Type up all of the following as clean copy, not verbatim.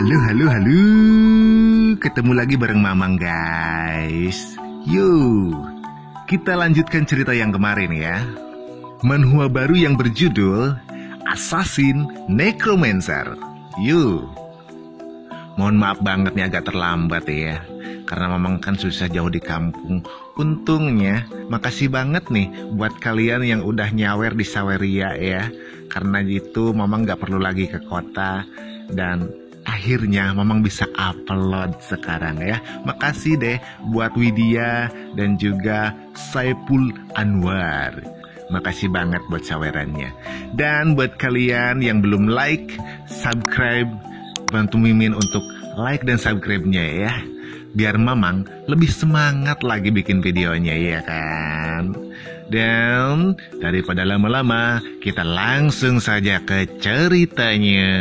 Halo. Ketemu lagi bareng Mamang guys. Yuk, kita lanjutkan cerita yang kemarin ya. Manhwa baru yang berjudul Assassin Necromancer. Yuk. Mohon maaf banget nih agak terlambat ya, karena Mamang kan susah jauh di kampung. Untungnya, makasih banget nih buat kalian yang udah nyawer di Saweria ya. Karena itu Mamang gak perlu lagi ke kota. Dan akhirnya Mamang bisa upload sekarang ya. Makasih deh buat Widya dan juga Saiful Anwar. Makasih banget buat sawerannya. Dan buat kalian yang belum like, subscribe, bantu Mimin untuk like dan subscribe-nya ya, biar Mamang lebih semangat lagi bikin videonya ya kan. Dan daripada lama-lama, kita langsung saja ke ceritanya.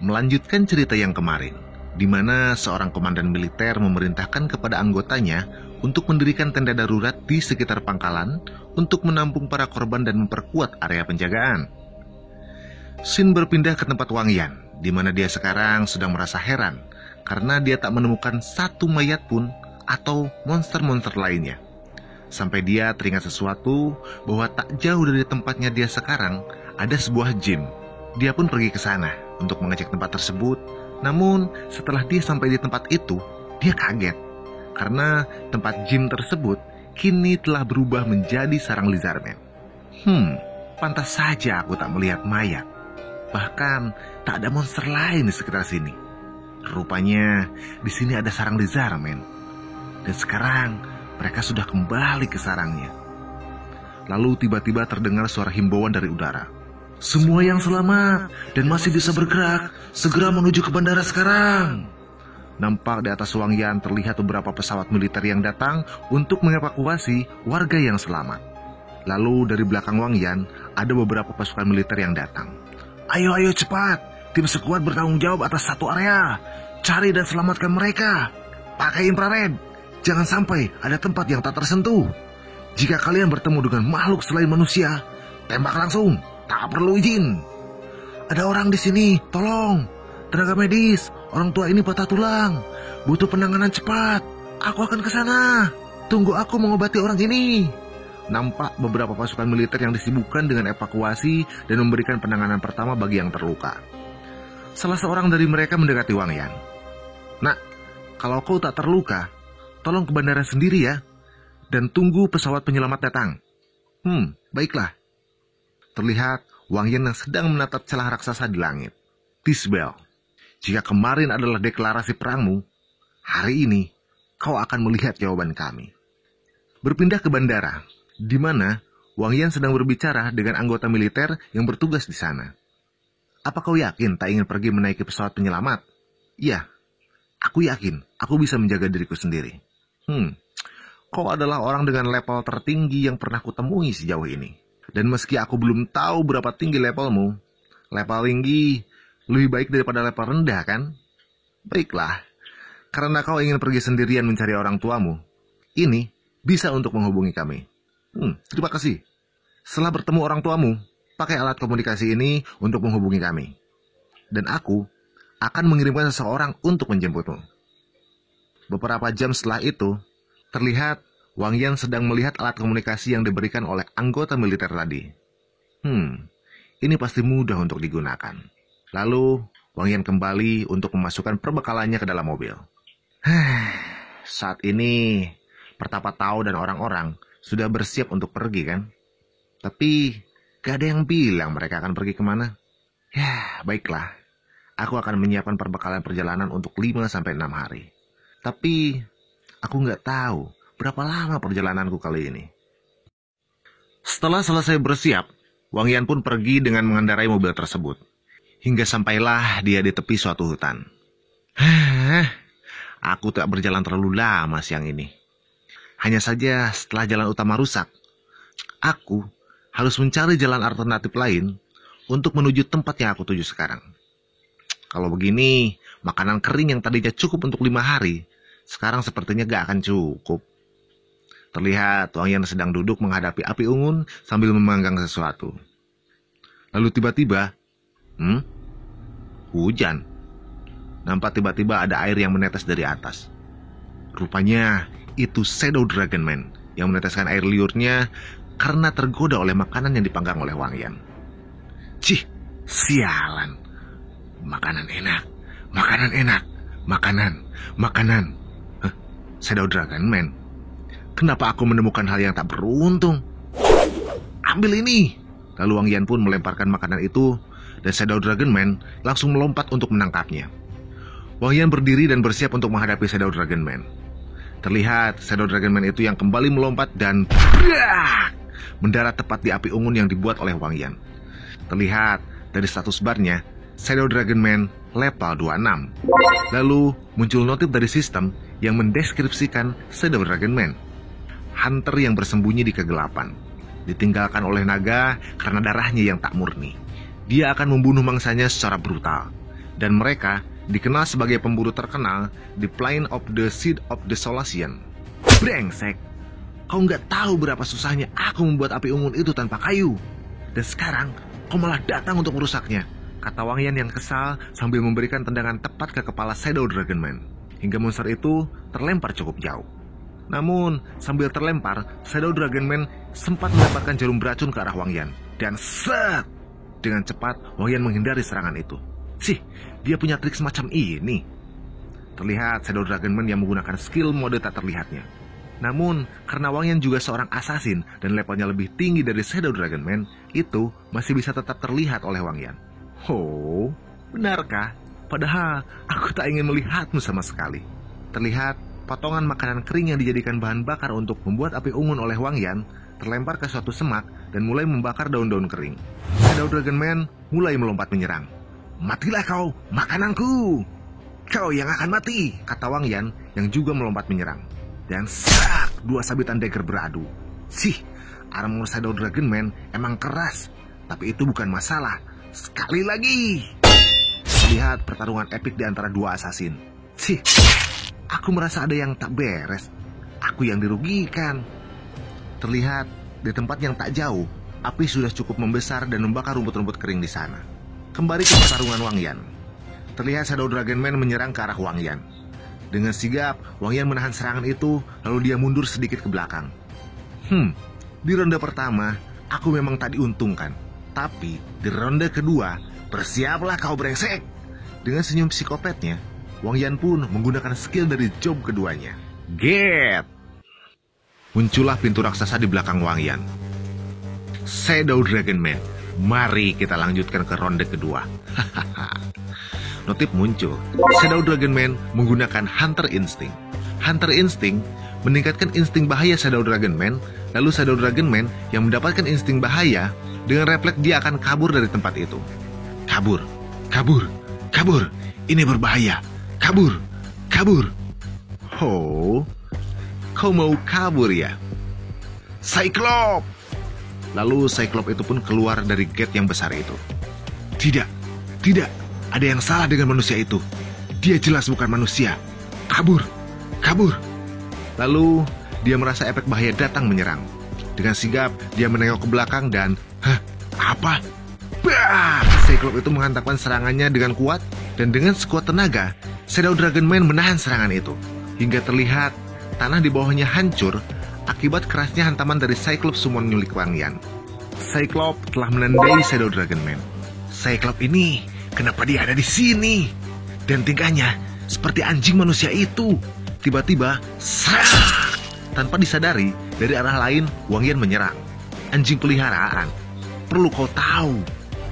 Melanjutkan cerita yang kemarin, di mana seorang komandan militer memerintahkan kepada anggotanya untuk mendirikan tenda darurat di sekitar pangkalan untuk menampung para korban dan memperkuat area penjagaan. Shin berpindah ke tempat Wang Yan, di mana dia sekarang sedang merasa heran karena dia tak menemukan satu mayat pun atau monster-monster lainnya. Sampai dia teringat sesuatu bahwa tak jauh dari tempatnya dia sekarang ada sebuah gym. Dia pun pergi ke sana untuk mengecek tempat tersebut. Namun setelah dia sampai di tempat itu, dia kaget karena tempat gym tersebut kini telah berubah menjadi sarang lizardman. Pantas saja aku tak melihat mayat. Bahkan tak ada monster lain di sekitar sini. Rupanya di sini ada sarang lizardman. Dan sekarang mereka sudah kembali ke sarangnya. Lalu tiba-tiba terdengar suara himbauan dari udara. Semua yang selamat dan masih bisa bergerak, segera menuju ke bandara sekarang. Nampak di atas Wang Yan terlihat beberapa pesawat militer yang datang untuk mengevakuasi warga yang selamat. Lalu dari belakang Wang Yan ada beberapa pasukan militer yang datang. Ayo cepat, tim sekuat bertanggung jawab atas satu area. Cari dan selamatkan mereka. Pakai infrared, jangan sampai ada tempat yang tak tersentuh. Jika kalian bertemu dengan makhluk selain manusia, tembak langsung. Tak perlu izin. Ada orang di sini, tolong. Tenaga medis, orang tua ini patah tulang. Butuh penanganan cepat. Aku akan ke sana. Tunggu aku mengobati orang ini. Nampak beberapa pasukan militer yang disibukkan dengan evakuasi dan memberikan penanganan pertama bagi yang terluka. Salah seorang dari mereka mendekati Wang Yan. Nak, kalau kau tak terluka, tolong ke bandara sendiri ya. Dan tunggu pesawat penyelamat datang. Baiklah. Terlihat Wang Yan yang sedang menatap celah raksasa di langit. Tisbel, jika kemarin adalah deklarasi perangmu, hari ini kau akan melihat jawaban kami. Berpindah ke bandara, di mana Wang Yan sedang berbicara dengan anggota militer yang bertugas di sana. Apa kau yakin tak ingin pergi menaiki pesawat penyelamat? Iya, aku yakin aku bisa menjaga diriku sendiri. Kau adalah orang dengan level tertinggi yang pernah kutemui sejauh ini. Dan meski aku belum tahu berapa tinggi levelmu, level tinggi lebih baik daripada level rendah kan? Baiklah, karena kau ingin pergi sendirian mencari orang tuamu, ini bisa untuk menghubungi kami. Terima kasih. Setelah bertemu orang tuamu, pakai alat komunikasi ini untuk menghubungi kami. Dan aku akan mengirimkan seseorang untuk menjemputmu. Beberapa jam setelah itu, terlihat Wang Yan sedang melihat alat komunikasi yang diberikan oleh anggota militer tadi. Ini pasti mudah untuk digunakan. Lalu, Wang Yan kembali untuk memasukkan perbekalannya ke dalam mobil. Saat ini, Pertapa Tao dan orang-orang sudah bersiap untuk pergi kan? Tapi, gak ada yang bilang mereka akan pergi kemana. Baiklah. Aku akan menyiapkan perbekalan perjalanan untuk 5-6 hari. Tapi, aku gak tahu berapa lama perjalananku kali ini. Setelah selesai bersiap, Wang Yan pun pergi dengan mengendarai mobil tersebut. Hingga sampailah dia di tepi suatu hutan. Aku tak berjalan terlalu lama siang ini. Hanya saja setelah jalan utama rusak, aku harus mencari jalan alternatif lain untuk menuju tempat yang aku tuju sekarang. Kalau begini, makanan kering yang tadinya cukup untuk 5 hari, sekarang sepertinya gak akan cukup. Terlihat Wang Yan sedang duduk menghadapi api unggun sambil memanggang sesuatu. Lalu tiba-tiba, hujan. Nampak tiba-tiba ada air yang menetes dari atas. Rupanya itu Shadow Dragon Man yang meneteskan air liurnya karena tergoda oleh makanan yang dipanggang oleh Wang Yan. Cih, sialan. Makanan enak, makanan. Shadow Dragon Man. Kenapa aku menemukan hal yang tak beruntung? Ambil ini. Lalu Wang Yan pun melemparkan makanan itu dan Shadow Dragon Man langsung melompat untuk menangkapnya. Wang Yan berdiri dan bersiap untuk menghadapi Shadow Dragon Man. Terlihat Shadow Dragon Man itu yang kembali melompat dan mendarat tepat di api unggun yang dibuat oleh Wang Yan. Terlihat dari status barnya, Shadow Dragon Man level 26. Lalu muncul notif dari sistem yang mendeskripsikan Shadow Dragon Man. Hunter yang bersembunyi di kegelapan, ditinggalkan oleh naga karena darahnya yang tak murni. Dia akan membunuh mangsanya secara brutal. Dan mereka dikenal sebagai pemburu terkenal di Plain of the Seed of Desolation. Brengsek, kau nggak tahu berapa susahnya aku membuat api unggun itu tanpa kayu. Dan sekarang kau malah datang untuk merusaknya, kata Wang Yan yang kesal sambil memberikan tendangan tepat ke kepala Shadow Dragon Man, hingga monster itu terlempar cukup jauh. Namun sambil terlempar, Shadow Dragon Man sempat melemparkan jarum beracun ke arah Wang Yan. Dan set! Dengan cepat Wang Yan menghindari serangan itu. Sih, dia punya trik semacam ini. Terlihat Shadow Dragon Man yang menggunakan skill mode tak terlihatnya. Namun, karena Wang Yan juga seorang assassin dan levelnya lebih tinggi dari Shadow Dragon Man, itu masih bisa tetap terlihat oleh Wang Yan. Oh, benarkah? Padahal aku tak ingin melihatmu sama sekali. Terlihat potongan makanan kering yang dijadikan bahan bakar untuk membuat api unggun oleh Wang Yan terlempar ke suatu semak dan mulai membakar daun-daun kering. Shadow Dragon Man mulai melompat menyerang. Matilah kau, makananku! Kau yang akan mati, kata Wang Yan yang juga melompat menyerang. Dan sak, dua sabitan dagger beradu. Sih, armor Shadow Dragon Man emang keras, tapi itu bukan masalah. Sekali lagi. Lihat pertarungan epik di antara dua assassin. Sih, aku merasa ada yang tak beres. Aku yang dirugikan. Terlihat di tempat yang tak jauh, api sudah cukup membesar dan membakar rumput-rumput kering di sana. Kembali ke pertarungan Wang Yan. Terlihat Shadow Dragon Man menyerang ke arah Wang Yan. Dengan sigap, Wang Yan menahan serangan itu, lalu dia mundur sedikit ke belakang. Di ronde pertama, aku memang tak diuntungkan. Tapi di ronde kedua, bersiaplah kau brengsek. Dengan senyum psikopatnya, Wang Yan pun menggunakan skill dari job keduanya. Get! Muncullah pintu raksasa di belakang Wang Yan. Shadow Dragon Man, mari kita lanjutkan ke ronde kedua. Notif muncul. Shadow Dragon Man menggunakan Hunter Instinct. Hunter Instinct meningkatkan insting bahaya Shadow Dragon Man. Lalu Shadow Dragon Man yang mendapatkan insting bahaya, dengan refleks dia akan kabur dari tempat itu. Kabur, kabur, kabur. Ini berbahaya. Kabur, kabur. Oh, kau mau kabur ya? Cyclops! Lalu Cyclops itu pun keluar dari gate yang besar itu. Tidak, tidak. Ada yang salah dengan manusia itu. Dia jelas bukan manusia. Kabur, kabur. Lalu dia merasa efek bahaya datang menyerang. Dengan sigap dia menengok ke belakang dan apa? Bah! Cyclops itu menghantamkan serangannya dengan kuat. Dan dengan sekuat tenaga, Shadow Dragon Man menahan serangan itu. Hingga terlihat tanah di bawahnya hancur akibat kerasnya hantaman dari Cyclops summon nyulik Wang Yan. Cyclops telah menandai Shadow Dragon Man. Cyclops ini, kenapa dia ada di sini? Dan tingkahnya seperti anjing manusia itu. Tiba-tiba, serak! Tanpa disadari, dari arah lain Wang Yan menyerang. Anjing peliharaan. Perlu kau tahu,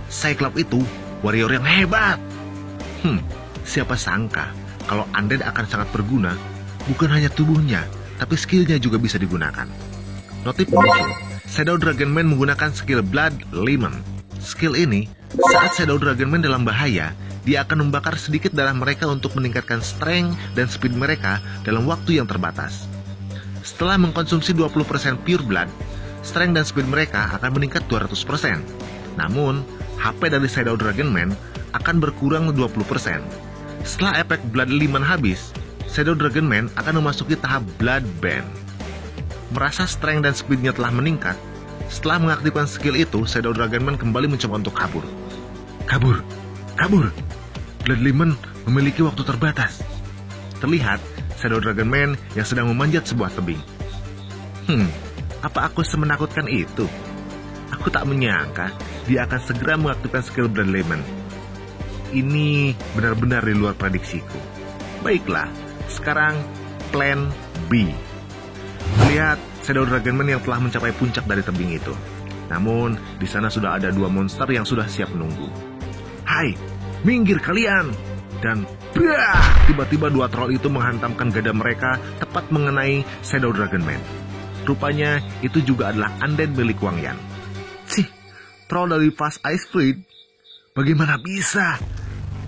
Cyclops itu warrior yang hebat. Siapa sangka kalau undead akan sangat berguna. Bukan hanya tubuhnya, tapi skillnya juga bisa digunakan. Notif muncul. Shadow Dragon Man menggunakan skill Blood Lemon. Skill ini, saat Shadow Dragon Man dalam bahaya, dia akan membakar sedikit darah mereka untuk meningkatkan strength dan speed mereka dalam waktu yang terbatas. Setelah mengkonsumsi 20% pure blood, strength dan speed mereka akan meningkat 200%. Namun, HP dari Shadow Dragon Man akan berkurang 20%. Setelah efek Blood Lemon habis, Shadow Dragon Man akan memasuki tahap Blood Band. Merasa strength dan speednya telah meningkat, setelah mengaktifkan skill itu, Shadow Dragonman kembali mencoba untuk kabur. Kabur. Blood Lemon memiliki waktu terbatas. Terlihat Shadow Dragonman yang sedang memanjat sebuah tebing. Apa aku semenakutkan itu? Aku tak menyangka dia akan segera mengaktifkan skill Blood Lemon. Ini benar-benar di luar prediksiku. Baiklah, sekarang plan B. Lihat Shadow Dragonman yang telah mencapai puncak dari tebing itu. Namun, di sana sudah ada 2 monster yang sudah siap menunggu. Hai, minggir kalian! Dan tiba-tiba 2 troll itu menghantamkan gada mereka tepat mengenai Shadow Dragonman. Rupanya itu juga adalah undead milik Wang Yan. Troll dari Fast Ice Fleet? Bagaimana bisa?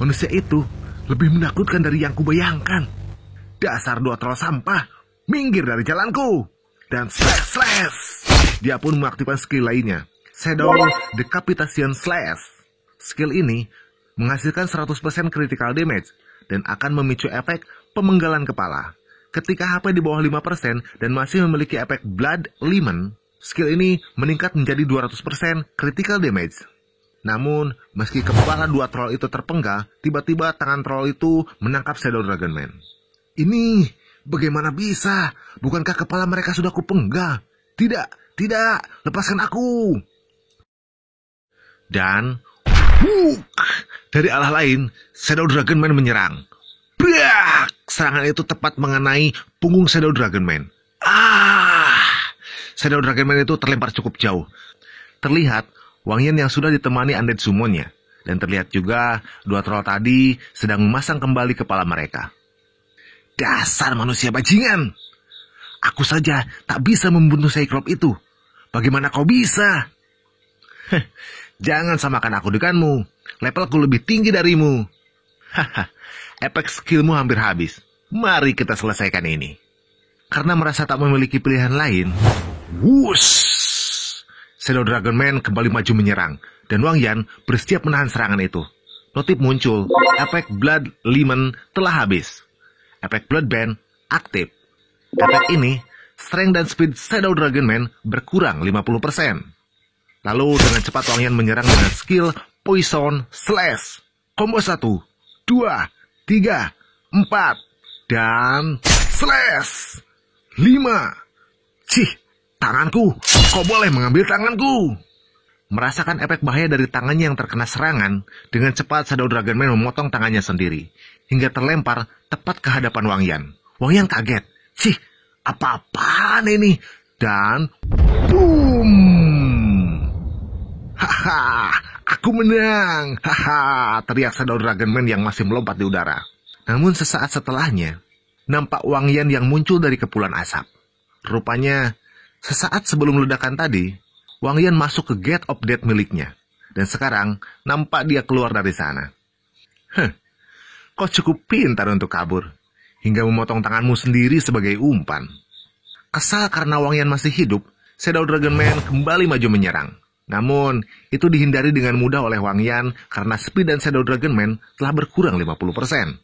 Manusia itu lebih menakutkan dari yang kubayangkan. Dasar 2 troll sampah, minggir dari jalanku! Dan slash! Dia pun mengaktifkan skill lainnya, Shadow Decapitation Slash. Skill ini menghasilkan 100% critical damage dan akan memicu efek pemenggalan kepala. Ketika HP di bawah 5% dan masih memiliki efek Blood Lemon, skill ini meningkat menjadi 200% critical damage. Namun, meski kepala 2 troll itu terpenggal, tiba-tiba tangan troll itu menangkap Shadow Dragonman. Ini bagaimana bisa? Bukankah kepala mereka sudah kupenggal? Tidak, lepaskan aku. Dan dari arah lain, Shadow Dragonman menyerang. Serangan itu tepat mengenai punggung Shadow Dragonman. Shadow Dragonman itu terlempar cukup jauh. Terlihat Wang Yan yang sudah ditemani undead summonnya. Dan terlihat juga 2 troll tadi sedang memasang kembali kepala mereka. Dasar manusia bajingan! Aku saja tak bisa membunuh Cyclops itu. Bagaimana kau bisa? Jangan samakan aku denganmu. Levelku lebih tinggi darimu. Efek skillmu hampir habis. Mari kita selesaikan ini. Karena merasa tak memiliki pilihan lain, Shadow Dragonman kembali maju menyerang, dan Wang Yan bersiap menahan serangan itu. Notif muncul, efek Blood Lemon telah habis. Efek Blood Band aktif. Efek ini, strength dan speed Shadow Dragonman berkurang 50%. Lalu dengan cepat Wang Yan menyerang dengan skill Poison Slash. Combo 1, 2, 3, 4, dan Slash 5. Tanganku, kau boleh mengambil tanganku. Merasakan efek bahaya dari tangannya yang terkena serangan, dengan cepat Shadow Dragonman memotong tangannya sendiri, hingga terlempar tepat ke hadapan Wang Yan. Wang Yan kaget. Apa-apaan ini? Dan boom! Aku menang! Teriak Shadow Dragonman yang masih melompat di udara. Namun sesaat setelahnya, nampak Wang Yan yang muncul dari kepulan asap. Rupanya, sesaat sebelum ledakan tadi, Wang Yan masuk ke Gate of Death miliknya. Dan sekarang, nampak dia keluar dari sana. Kau cukup pintar untuk kabur, hingga memotong tanganmu sendiri sebagai umpan. Kesal karena Wang Yan masih hidup, Shadow Dragonman kembali maju menyerang. Namun, itu dihindari dengan mudah oleh Wang Yan karena speed dan Shadow Dragonman telah berkurang 50%.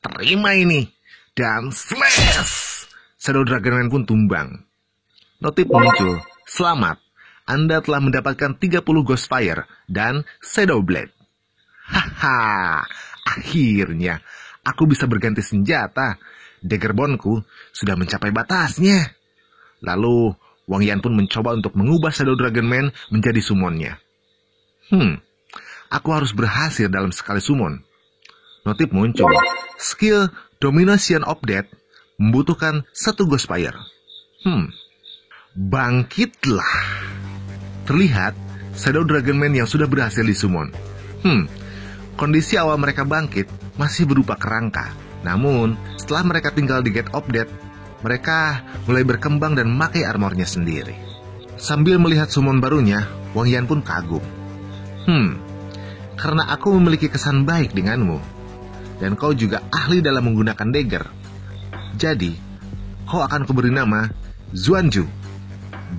Terima ini. Dan slash! Shadow Dragonman pun tumbang. Notif muncul. Selamat. Anda telah mendapatkan 30 Ghostfire dan Shadow Blade. Akhirnya aku bisa berganti senjata. Daggerbone-ku sudah mencapai batasnya. Lalu Wang Yan pun mencoba untuk mengubah Shadow Dragonman menjadi summonnya. Aku harus berhasil dalam sekali summon. Notif muncul. Skill Domination of Death membutuhkan 1 Ghostfire. Bangkitlah. Terlihat Shadow Dragonman yang sudah berhasil disummon. Kondisi awal mereka bangkit masih berupa kerangka. Namun, setelah mereka tinggal di Gate of Death, mereka mulai berkembang dan memakai armornya sendiri. Sambil melihat summon barunya, Wang Yan pun kagum. Karena aku memiliki kesan baik denganmu, dan kau juga ahli dalam menggunakan dagger, jadi kau akan kuberi nama Zuanju.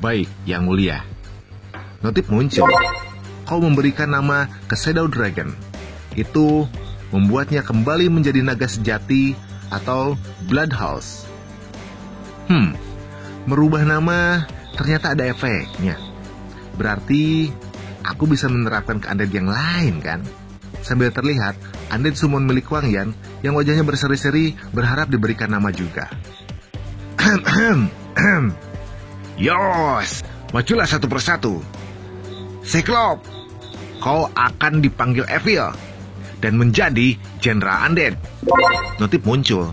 Baik, Yang Mulia. Notif muncul. Kau memberikan nama ke Shadow Dragon. Itu membuatnya kembali menjadi naga sejati atau Bloodhouse. Merubah nama ternyata ada efeknya. Berarti aku bisa menerapkan ke undead yang lain kan? Sambil terlihat, undead summon milik Wang Yan yang wajahnya berseri-seri berharap diberikan nama juga. Yos, majulah satu persatu. Cyclops, kau akan dipanggil Evil dan menjadi Jenderal Undead. Notif muncul,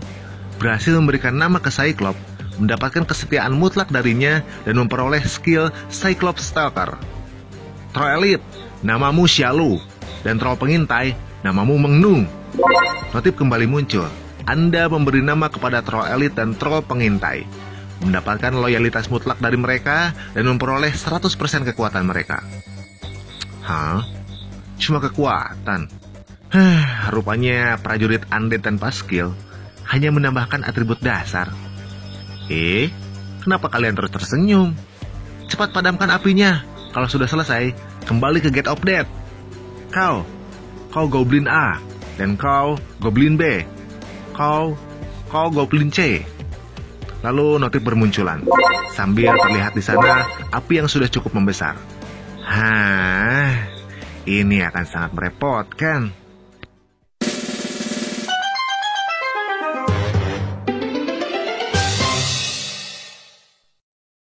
berhasil memberikan nama ke Cyclops, mendapatkan kesetiaan mutlak darinya dan memperoleh skill Cyclops Stalker. Troll Elite, namamu Xialu, dan Troll Pengintai, namamu Mengnu. Notif kembali muncul, Anda memberi nama kepada Troll Elite dan Troll Pengintai, mendapatkan loyalitas mutlak dari mereka dan memperoleh 100% kekuatan mereka. Hah? Cuma kekuatan? Rupanya prajurit undead tanpa skill hanya menambahkan atribut dasar. Kenapa kalian terus tersenyum? Cepat padamkan apinya. Kalau sudah selesai, kembali ke Gate of Death. Kau Goblin A, dan kau Goblin B. Kau Goblin C. Lalu Notif bermunculan, sambil terlihat di sana api yang sudah cukup membesar. Ini akan sangat merepotkan.